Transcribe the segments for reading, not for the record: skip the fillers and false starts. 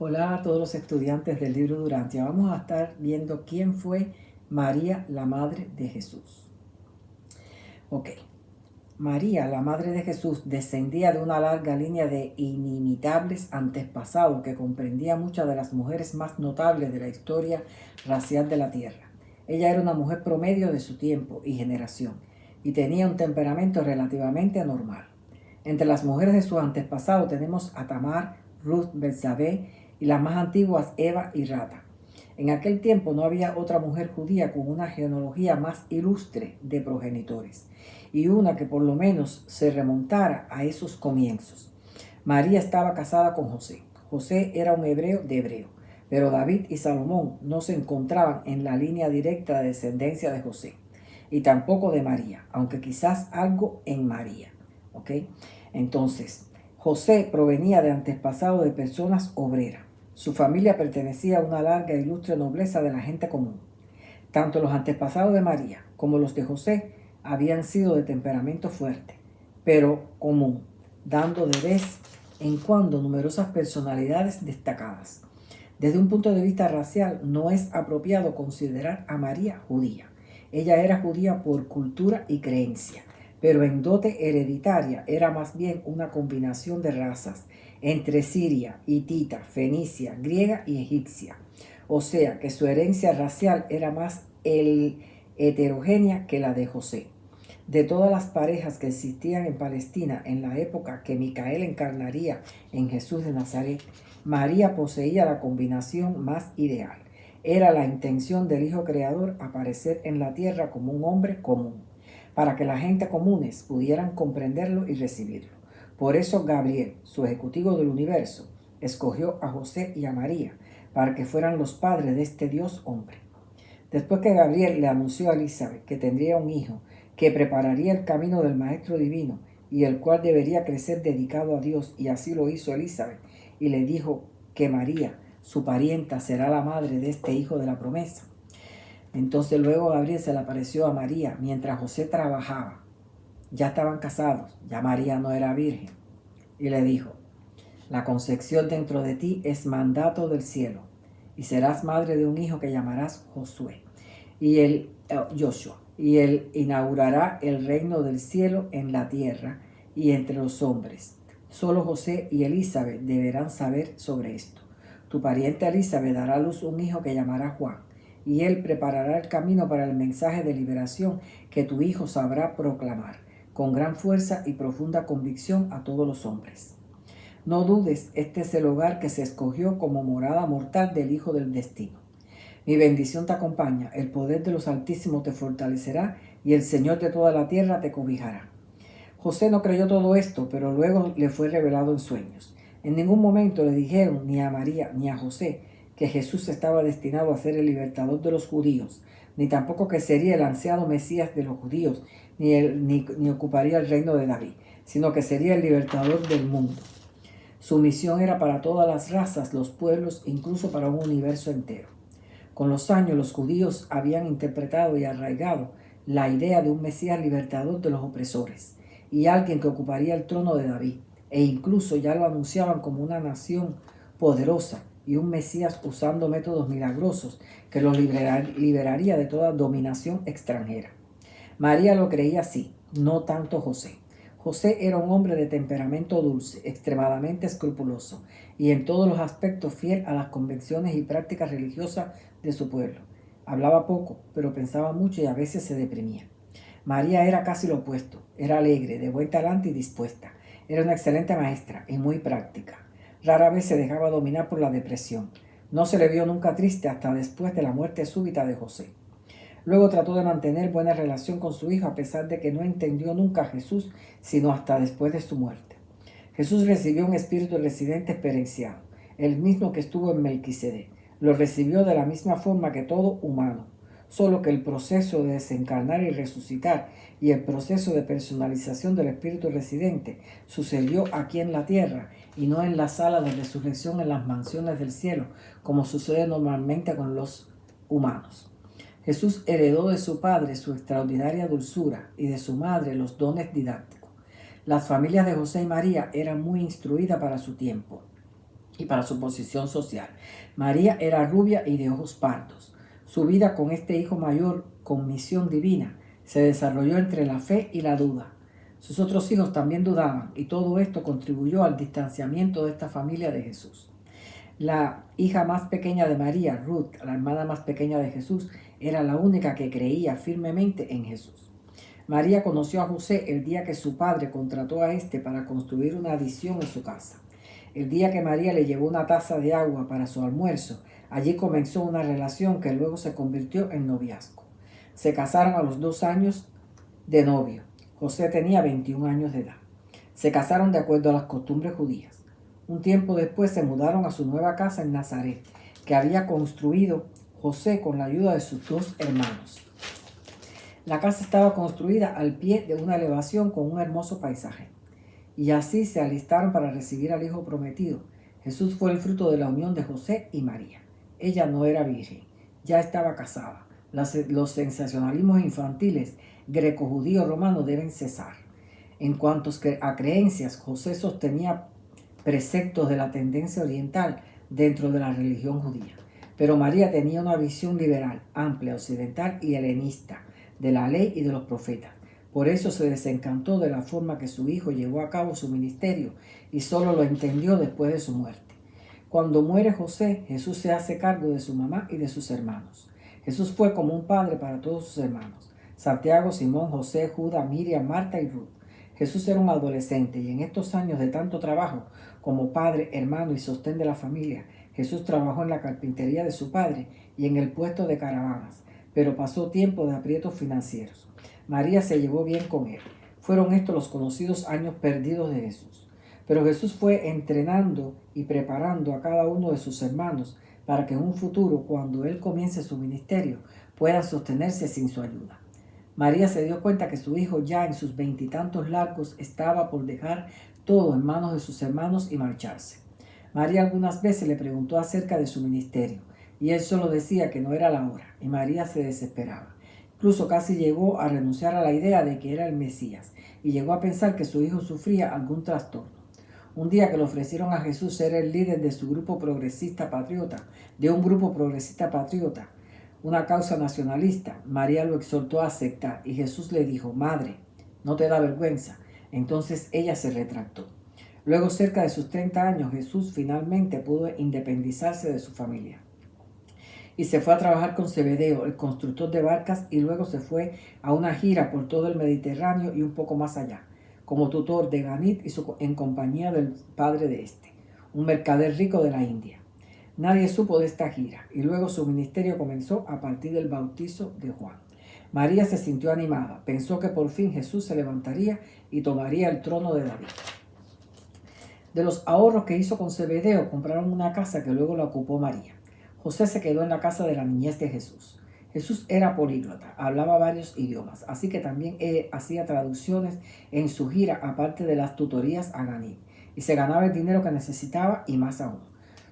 Hola a todos los estudiantes del libro Durantia. Vamos a estar viendo quién fue María, la madre de Jesús. Ok, María, la madre de Jesús, descendía de una larga línea de inimitables antepasados que comprendía muchas de las mujeres más notables de la historia racial de la tierra. Ella era una mujer promedio de su tiempo y generación y tenía un temperamento relativamente anormal. Entre las mujeres de sus antepasados tenemos a Tamar, Ruth, Betsabé y las más antiguas Eva y Rata. En aquel tiempo no había otra mujer judía con una genealogía más ilustre de progenitores y una que por lo menos se remontara a esos comienzos. María estaba casada con José. José era un hebreo de hebreo, pero David y Salomón no se encontraban en la línea directa de descendencia de José y tampoco de María, aunque quizás algo en María. ¿Ok? Entonces, José provenía de antepasados de personas obreras. Su familia pertenecía a una larga e ilustre nobleza de la gente común. Tanto los antepasados de María como los de José habían sido de temperamento fuerte, pero común, dando de vez en cuando numerosas personalidades destacadas. Desde un punto de vista racial, no es apropiado considerar a María judía. Ella era judía por cultura y creencia, pero en dote hereditaria era más bien una combinación de razas entre siria, hitita, fenicia, griega y egipcia. O sea que su herencia racial era más heterogénea que la de José. De todas las parejas que existían en Palestina en la época que Micael encarnaría en Jesús de Nazaret, María poseía la combinación más ideal. Era la intención del Hijo Creador aparecer en la tierra como un hombre común, para que la gente comunes pudieran comprenderlo y recibirlo. Por eso Gabriel, su ejecutivo del universo, escogió a José y a María para que fueran los padres de este Dios hombre. Después que Gabriel le anunció a Elizabeth que tendría un hijo, que prepararía el camino del Maestro Divino y el cual debería crecer dedicado a Dios, y así lo hizo Elizabeth, y le dijo que María, su parienta, será la madre de este hijo de la promesa. Entonces luego Gabriel se le apareció a María mientras José trabajaba. Ya estaban casados, ya María no era virgen, y le dijo: la concepción dentro de ti es mandato del cielo, y serás madre de un hijo que llamarás Josué, Joshua, y él inaugurará el reino del cielo en la tierra y entre los hombres. Solo José y Elizabeth deberán saber sobre esto. Tu pariente Elizabeth dará a luz un hijo que llamará Juan, y él preparará el camino para el mensaje de liberación que tu hijo sabrá proclamar con gran fuerza y profunda convicción a todos los hombres. No dudes, este es el hogar que se escogió como morada mortal del Hijo del Destino. Mi bendición te acompaña, el poder de los Altísimos te fortalecerá y el Señor de toda la tierra te cobijará. José no creyó todo esto, pero luego le fue revelado en sueños. En ningún momento le dijeron ni a María ni a José que Jesús estaba destinado a ser el libertador de los judíos, ni tampoco que sería el ansiado Mesías de los judíos, ni ocuparía el reino de David, sino que sería el libertador del mundo. Su misión era para todas las razas, los pueblos, incluso para un universo entero. Con los años, los judíos habían interpretado y arraigado la idea de un Mesías libertador de los opresores y alguien que ocuparía el trono de David, e incluso ya lo anunciaban como una nación poderosa y un Mesías usando métodos milagrosos que los liberaría de toda dominación extranjera. María lo creía así, no tanto José. José era un hombre de temperamento dulce, extremadamente escrupuloso y en todos los aspectos fiel a las convicciones y prácticas religiosas de su pueblo. Hablaba poco, pero pensaba mucho y a veces se deprimía. María era casi lo opuesto, era alegre, de buen talante y dispuesta. Era una excelente maestra y muy práctica. Rara vez se dejaba dominar por la depresión. No se le vio nunca triste hasta después de la muerte súbita de José. Luego trató de mantener buena relación con su hijo a pesar de que no entendió nunca a Jesús sino hasta después de su muerte. Jesús recibió un espíritu residente experienciado, el mismo que estuvo en Melquisedec. Lo recibió de la misma forma que todo humano, solo que el proceso de desencarnar y resucitar y el proceso de personalización del espíritu residente sucedió aquí en la tierra y no en la sala de resurrección en las mansiones del cielo, como sucede normalmente con los humanos. Jesús heredó de su padre su extraordinaria dulzura y de su madre los dones didácticos. Las familias de José y María eran muy instruidas para su tiempo. y para su posición social. María era rubia y de ojos pardos. Su vida con este hijo mayor con misión divina se desarrolló entre la fe y la duda. Sus otros hijos también dudaban y todo esto contribuyó al distanciamiento de esta familia de Jesús. La hija más pequeña de María, Ruth, la hermana más pequeña de Jesús, era la única que creía firmemente en Jesús. María conoció a José el día que su padre contrató a éste para construir una adición en su casa. El día que María le llevó una taza de agua para su almuerzo, allí comenzó una relación que luego se convirtió en noviazgo. Se casaron a los 2 años de novio. José tenía 21 años de edad. Se casaron de acuerdo a las costumbres judías. Un tiempo después se mudaron a su nueva casa en Nazaret, que había construido José con la ayuda de sus 2 hermanos. La casa estaba construida al pie de una elevación con un hermoso paisaje. Y así se alistaron para recibir al Hijo prometido. Jesús fue el fruto de la unión de José y María. Ella no era virgen, ya estaba casada. Los sensacionalismos infantiles greco-judío romanos deben cesar. En cuanto a creencias, José sostenía preceptos de la tendencia oriental dentro de la religión judía. Pero María tenía una visión liberal, amplia, occidental y helenista de la ley y de los profetas. Por eso se desencantó de la forma que su hijo llevó a cabo su ministerio y solo lo entendió después de su muerte. Cuando muere José, Jesús se hace cargo de su mamá y de sus hermanos. Jesús fue como un padre para todos sus hermanos: Santiago, Simón, José, Judas, Miriam, Marta y Ruth. Jesús era un adolescente y en estos años de tanto trabajo como padre, hermano y sostén de la familia, Jesús trabajó en la carpintería de su padre y en el puesto de caravanas, pero pasó tiempo de aprietos financieros. María se llevó bien con él. Fueron estos los conocidos años perdidos de Jesús. Pero Jesús fue entrenando y preparando a cada uno de sus hermanos para que en un futuro, cuando él comience su ministerio, puedan sostenerse sin su ayuda. María se dio cuenta que su hijo, ya en sus 20 y tantos largos, estaba por dejar todo en manos de sus hermanos y marcharse. María algunas veces le preguntó acerca de su ministerio, y él solo decía que no era la hora, y María se desesperaba. Incluso casi llegó a renunciar a la idea de que era el Mesías, y llegó a pensar que su hijo sufría algún trastorno. Un día que le ofrecieron a Jesús ser el líder de su grupo progresista patriota, de un grupo progresista patriota, una causa nacionalista, María lo exhortó a aceptar, y Jesús le dijo: Madre, ¿no te da vergüenza? Entonces ella se retractó. Luego, cerca de sus 30 años, Jesús finalmente pudo independizarse de su familia y se fue a trabajar con Zebedeo, el constructor de barcas, y luego se fue a una gira por todo el Mediterráneo y un poco más allá, como tutor de Ganit en compañía del padre de este, un mercader rico de la India. Nadie supo de esta gira, y luego su ministerio comenzó a partir del bautizo de Juan. María se sintió animada, pensó que por fin Jesús se levantaría y tomaría el trono de David. De los ahorros que hizo con Zebedeo, compraron una casa que luego la ocupó María. José se quedó en la casa de la niñez de Jesús. Jesús era políglota, hablaba varios idiomas, así que también hacía traducciones en su gira, aparte de las tutorías a Ganí, y se ganaba el dinero que necesitaba y más aún.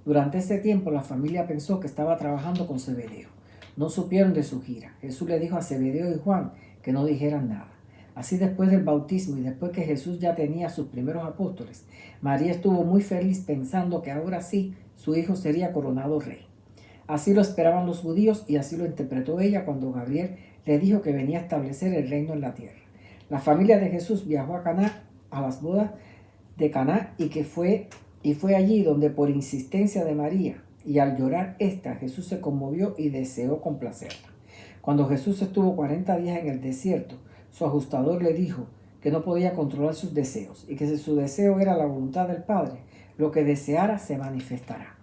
Durante ese tiempo la familia pensó que estaba trabajando con Zebedeo. No supieron de su gira. Jesús le dijo a Zebedeo y Juan que no dijeran nada. Así, después del bautismo y después que Jesús ya tenía sus primeros apóstoles, María estuvo muy feliz pensando que ahora sí su hijo sería coronado rey. Así lo esperaban los judíos y así lo interpretó ella cuando Gabriel le dijo que venía a establecer el reino en la tierra. La familia de Jesús viajó a Caná, a las bodas de Caná, y fue allí donde, por insistencia de María y al llorar ésta, Jesús se conmovió y deseó complacerla. Cuando Jesús estuvo 40 días en el desierto, su ajustador le dijo que no podía controlar sus deseos y que si su deseo era la voluntad del Padre, lo que deseara se manifestará.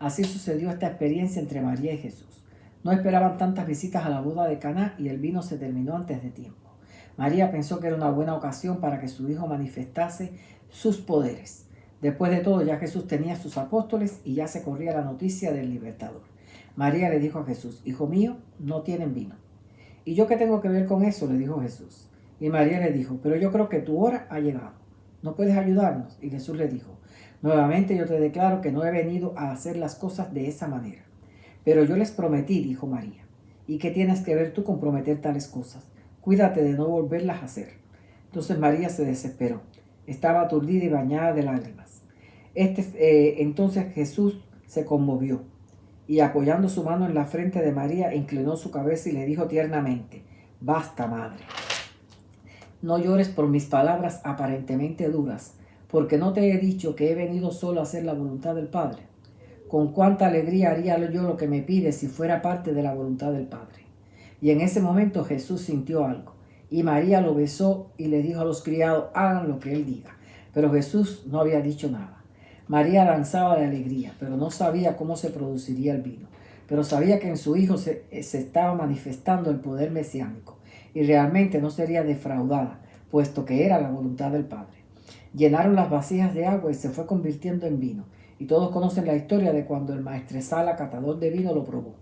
Así sucedió esta experiencia entre María y Jesús. No esperaban tantas visitas a la boda de Caná y el vino se terminó antes de tiempo. María pensó que era una buena ocasión para que su hijo manifestase sus poderes. Después de todo, ya Jesús tenía sus apóstoles y ya se corría la noticia del libertador. María le dijo a Jesús: Hijo mío, no tienen vino. ¿Y yo qué tengo que ver con eso?, le dijo Jesús. Y María le dijo: Pero yo creo que tu hora ha llegado. ¿No puedes ayudarnos? Y Jesús le dijo: Nuevamente yo te declaro que no he venido a hacer las cosas de esa manera. Pero yo les prometí, dijo María. ¿Y qué tienes que ver tú con prometer tales cosas? Cuídate de no volverlas a hacer. Entonces María se desesperó. Estaba aturdida y bañada de lágrimas. Entonces Jesús se conmovió y apoyando su mano en la frente de María, inclinó su cabeza y le dijo tiernamente: Basta, madre. No llores por mis palabras aparentemente duras, porque no te he dicho que he venido solo a hacer la voluntad del Padre. Con cuánta alegría haría yo lo que me pides si fuera parte de la voluntad del Padre. Y en ese momento Jesús sintió algo, y María lo besó y le dijo a los criados: hagan lo que él diga. Pero Jesús no había dicho nada. María danzaba de alegría, pero no sabía cómo se produciría el vino. Pero sabía que en su hijo se estaba manifestando el poder mesiánico, y realmente no sería defraudada, puesto que era la voluntad del Padre. Llenaron las vasijas de agua y se fue convirtiendo en vino, y todos conocen la historia de cuando el maestresala, catador de vino, lo probó.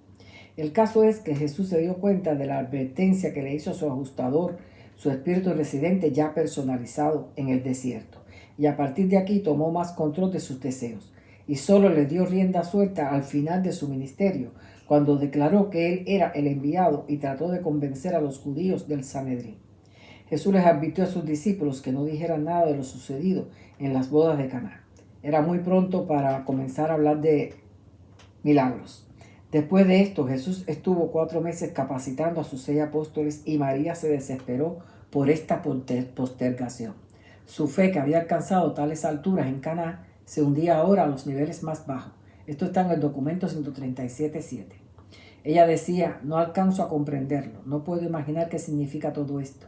El caso es que Jesús se dio cuenta de la advertencia que le hizo su ajustador, su espíritu residente ya personalizado en el desierto, y a partir de aquí tomó más control de sus deseos, y solo le dio rienda suelta al final de su ministerio, cuando declaró que él era el enviado y trató de convencer a los judíos del Sanedrín. Jesús les advirtió a sus discípulos que no dijeran nada de lo sucedido en las bodas de Caná. Era muy pronto para comenzar a hablar de milagros. Después de esto, Jesús estuvo 4 meses capacitando a sus 6 apóstoles y María se desesperó por esta postergación. Su fe, que había alcanzado tales alturas en Caná, se hundía ahora a los niveles más bajos. Esto está en el documento 137.7. Ella decía: no alcanzo a comprenderlo, no puedo imaginar qué significa todo esto.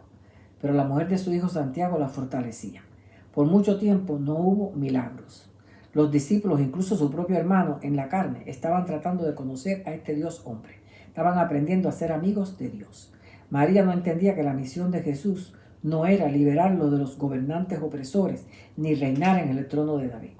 Pero la mujer de su hijo Santiago la fortalecía. Por mucho tiempo no hubo milagros. Los discípulos, incluso su propio hermano en la carne, estaban tratando de conocer a este Dios hombre. Estaban aprendiendo a ser amigos de Dios. María no entendía que la misión de Jesús no era liberarlo de los gobernantes opresores, ni reinar en el trono de David.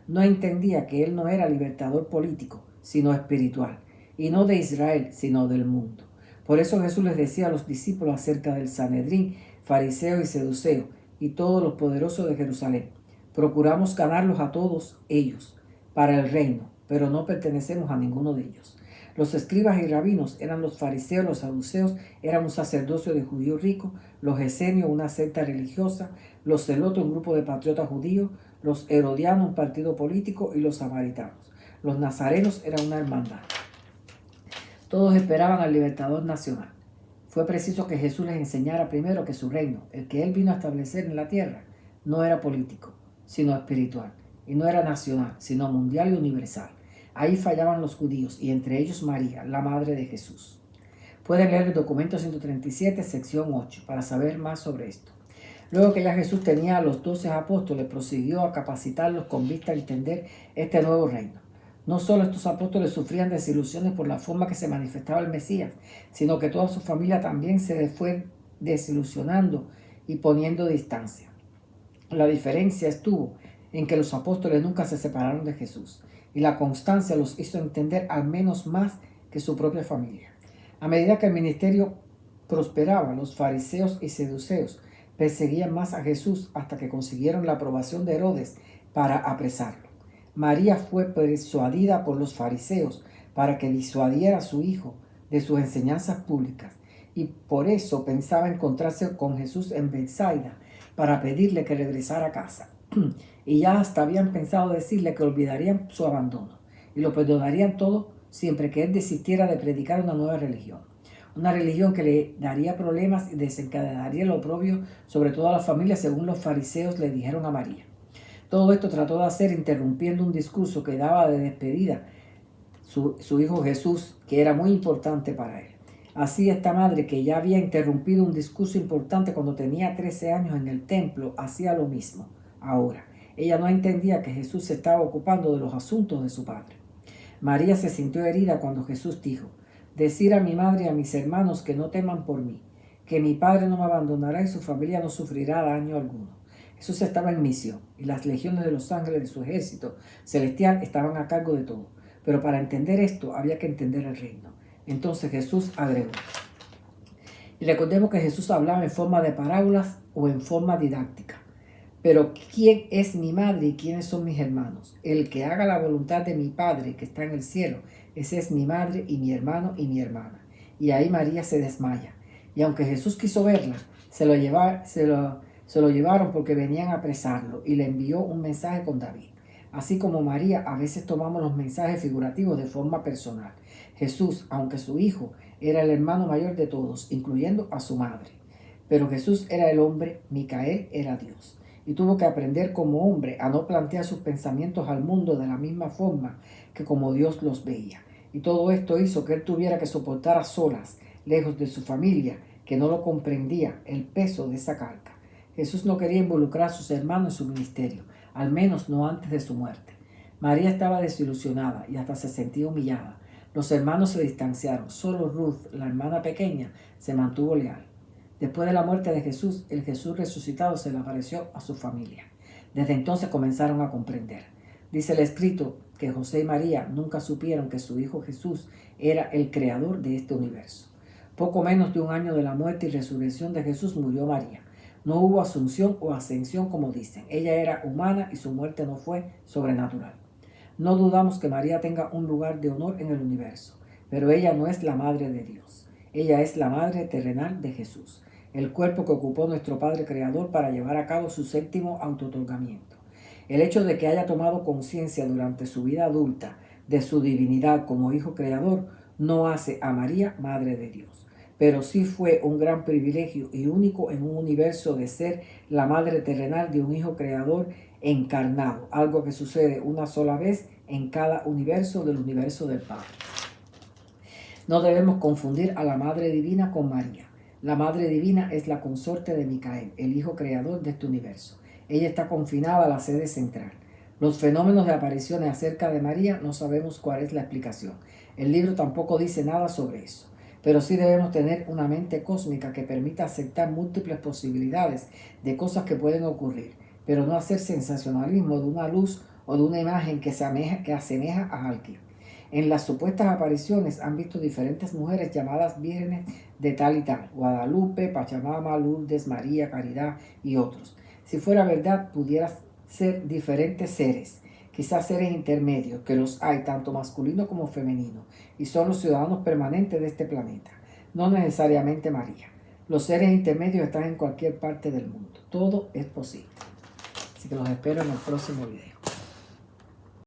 No entendía que él no era libertador político, sino espiritual, y no de Israel, sino del mundo. Por eso Jesús les decía a los discípulos acerca del Sanedrín, fariseo y seduceo, y todos los poderosos de Jerusalén: procuramos ganarlos a todos ellos para el reino, pero no pertenecemos a ninguno de ellos. Los escribas y rabinos eran los fariseos, los saduceos eran un sacerdocio de judíos ricos, los esenios una secta religiosa, los celotes un grupo de patriotas judíos, los herodianos un partido político y los samaritanos. Los nazarenos eran una hermandad. Todos esperaban al libertador nacional. Fue preciso que Jesús les enseñara primero que su reino, el que él vino a establecer en la tierra, no era político, sino espiritual, y no era nacional, sino mundial y universal. Ahí fallaban los judíos, y entre ellos María, la madre de Jesús. Pueden leer el documento 137, sección 8, para saber más sobre esto. Luego que ya Jesús tenía a los 12 apóstoles, prosiguió a capacitarlos con vista a entender este nuevo reino. No solo estos apóstoles sufrían desilusiones por la forma que se manifestaba el Mesías, sino que toda su familia también se fue desilusionando y poniendo distancia. La diferencia estuvo en que los apóstoles nunca se separaron de Jesús, y la constancia los hizo entender al menos más que su propia familia. A medida que el ministerio prosperaba, los fariseos y seduceos perseguían más a Jesús hasta que consiguieron la aprobación de Herodes para apresarlo. María fue persuadida por los fariseos para que disuadiera a su hijo de sus enseñanzas públicas, y por eso pensaba encontrarse con Jesús en Betsaida para pedirle que regresara a casa. Y ya hasta habían pensado decirle que olvidarían su abandono y lo perdonarían todo siempre que él desistiera de predicar una nueva religión. Una religión que le daría problemas y desencadenaría el oprobio sobre toda la familia, según los fariseos le dijeron a María. Todo esto trató de hacer interrumpiendo un discurso que daba de despedida su hijo Jesús, que era muy importante para él. Así esta madre, que ya había interrumpido un discurso importante cuando tenía 13 años en el templo, hacía lo mismo ahora. Ella no entendía que Jesús se estaba ocupando de los asuntos de su padre. María se sintió herida cuando Jesús dijo: decir a mi madre y a mis hermanos que no teman por mí, que mi padre no me abandonará y su familia no sufrirá daño alguno. Jesús estaba en misión y las legiones de los ángeles de su ejército celestial estaban a cargo de todo. Pero para entender esto había que entender el reino. Entonces Jesús agregó. Y recordemos que Jesús hablaba en forma de parábolas o en forma didáctica. Pero ¿quién es mi madre y quiénes son mis hermanos? El que haga la voluntad de mi Padre que está en el cielo, ese es mi madre y mi hermano y mi hermana. Y ahí María se desmaya. Y aunque Jesús quiso verla, se lo llevaron porque venían a apresarlo, y le envió un mensaje con David. Así como María, a veces tomamos los mensajes figurativos de forma personal. Jesús, aunque su hijo, era el hermano mayor de todos, incluyendo a su madre. Pero Jesús era el hombre, Micael era Dios. Y tuvo que aprender como hombre a no plantear sus pensamientos al mundo de la misma forma que como Dios los veía. Y todo esto hizo que él tuviera que soportar a solas, lejos de su familia, que no lo comprendía, el peso de esa carga. Jesús no quería involucrar a sus hermanos en su ministerio, al menos no antes de su muerte. María estaba desilusionada y hasta se sentía humillada. Los hermanos se distanciaron, solo Ruth, la hermana pequeña, se mantuvo leal. Después de la muerte de Jesús, el Jesús resucitado se le apareció a su familia. Desde entonces comenzaron a comprender. Dice el escrito que José y María nunca supieron que su hijo Jesús era el creador de este universo. Poco menos de un año de la muerte y resurrección de Jesús murió María. No hubo asunción o ascensión como dicen. Ella era humana y su muerte no fue sobrenatural. No dudamos que María tenga un lugar de honor en el universo, pero ella no es la madre de Dios. Ella es la madre terrenal de Jesús, el cuerpo que ocupó nuestro Padre Creador para llevar a cabo su séptimo autootorgamiento. El hecho de que haya tomado conciencia durante su vida adulta de su divinidad como hijo creador no hace a María madre de Dios, pero sí fue un gran privilegio y único en un universo de ser la madre terrenal de un hijo creador encarnado, algo que sucede una sola vez en cada universo del universo del Padre. No debemos confundir a la Madre Divina con María. La Madre Divina es la consorte de Micael, el hijo creador de este universo. Ella está confinada a la sede central. Los fenómenos de apariciones acerca de María no sabemos cuál es la explicación. El libro tampoco dice nada sobre eso. Pero sí debemos tener una mente cósmica que permita aceptar múltiples posibilidades de cosas que pueden ocurrir, pero no hacer sensacionalismo de una luz o de una imagen que asemeja a alguien. En las supuestas apariciones han visto diferentes mujeres llamadas vírgenes de tal y tal, Guadalupe, Pachamama, Lourdes, María, Caridad y otros. Si fuera verdad, pudieran ser diferentes seres, quizás seres intermedios, que los hay tanto masculino como femenino, y son los ciudadanos permanentes de este planeta, no necesariamente María. Los seres intermedios están en cualquier parte del mundo. Todo es posible. Así que los espero en el próximo video.